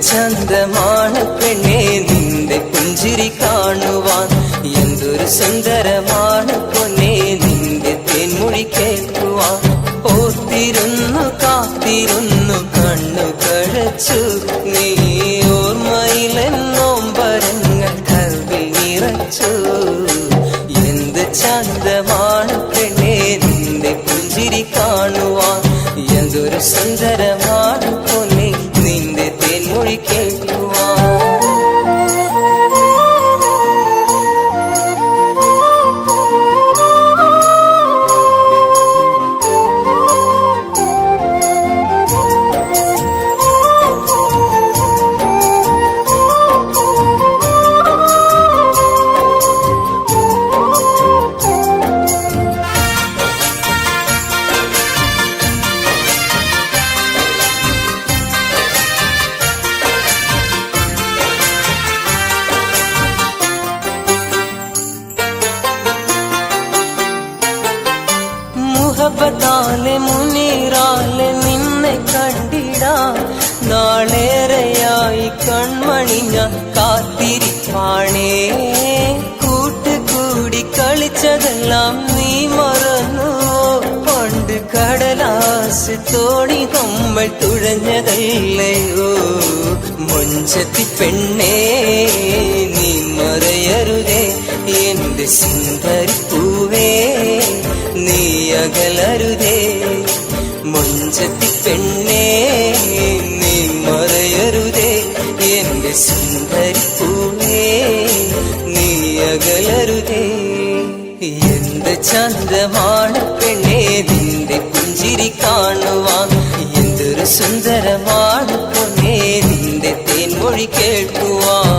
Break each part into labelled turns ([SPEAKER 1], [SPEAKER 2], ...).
[SPEAKER 1] ചന്തമാണ് പെണ്ണേ നിന്റെ പുഞ്ചിരി കാണുവാൻ, എന്തൊരു സുന്ദരമാണ് പൊന്നേ നിന്റെ തേൻമൊഴി കേൾക്കുവാൻ. ഓർത്തിരുന്നു കാത്തിരുന്നു കണ്ണു കഴച്ചു നീ, ഓർമ്മയിലെന്നോമ്പരങ്ങൾ കൽവിൽ നിറച്ചു. എന്ത് ചന്തമാണ് പെണ്ണേ നിന്റെ പുഞ്ചിരി കാണുവാൻ, എന്തൊരു സുന്ദരമാണ് പൊന്നേ നിന്റെ തേൻമൊഴി കേൾക്കുവാൻ. മുഹബത്താലെ മുനീറാലെ നിന്നെ കണ്ടിടാൻ നാളേറെയായി കൺമണി ഞാൻ കാത്തിരിപ്പാണേ. കൂട്ടുകൂടി കളിച്ചതെല്ലാം നീ മറന്നുവോ? പണ്ട് കടലാസ് തോണി നമ്മൾ തുഴഞ്ഞതല്ലയോ? മൊഞ്ചത്തി പെണ്ണേ നീ മറയരുതേ എന്റെ സുന്ദരിപ്പൂവേ, നീ അകലരുതേ. മൊഞ്ചത്തി പെണ്ണേ നീ മറയരുതേ എന്റെ സുന്ദരിപ്പൂവേ, നീ അകലരുതേ. എന്ത് ചന്തമാണ് പെണ്ണേ നിന്റെ പുഞ്ചിരി കാണുവാൻ, എന്തൊരു സുന്ദരമാണ് പൊന്നേ നിന്റെ തേൻമൊഴി കേൾക്കുവാൻ.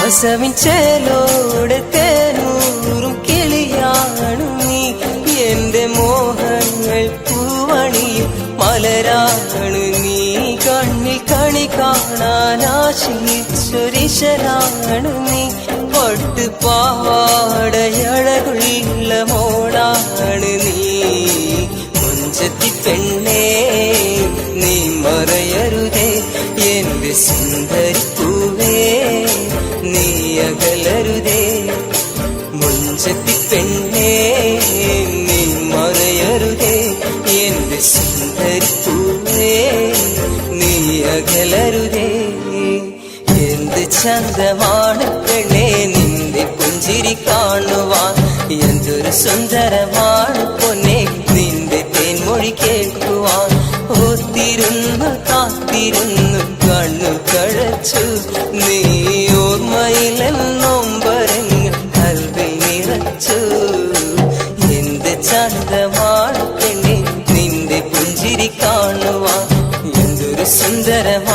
[SPEAKER 1] കസവിൻ ചേലോടെ തേനൂറും കിളിയാണു നീ, എന്റെ മോഹങ്ങൾ പൂവണിയും മലരാണു നീ. കണ്ണിൽ കണി കാണാൻ ആശിച്ചൊരിശലാണു നീ, പട്ടുപാവാടയഴകുള്ള മോളാണ് നീ. മൊഞ്ചത്തി പെണ്ണേ നീ മറയരുതേ എന്റെ സുന്ദരിപ്പൂവേ, നീ അകലരുതേ. മൊഞ്ചത്തി പെണ്ണേ നീ മറയരുതേ എന്റെ സുന്ദരിപ്പൂവേ, നീ അകലരുതേ. എന്ത് ചന്തമാണ് പെണ്ണേ നിന്റെ പുഞ്ചിരി കാണുവാൻ, എന്തൊരു സുന്ദരമാണ് പൊന്നേ നിന്റെ തേൻമൊഴി കേൾക്കുവാൻ. ഓർത്തിരുന്നു കാത്തിരുന്നു കണ്ണു കഴച്ചു നീ, ഓർമ്മയിലെന്നോമ്പരങ്ങൾ കൽവിൽ നിറച്ചു. എന്ത് ചന്തമാണ് പെണ്ണേ നിന്റെ പുഞ്ചിരി കാണുവാൻ, എന്തൊരു സുന്ദരം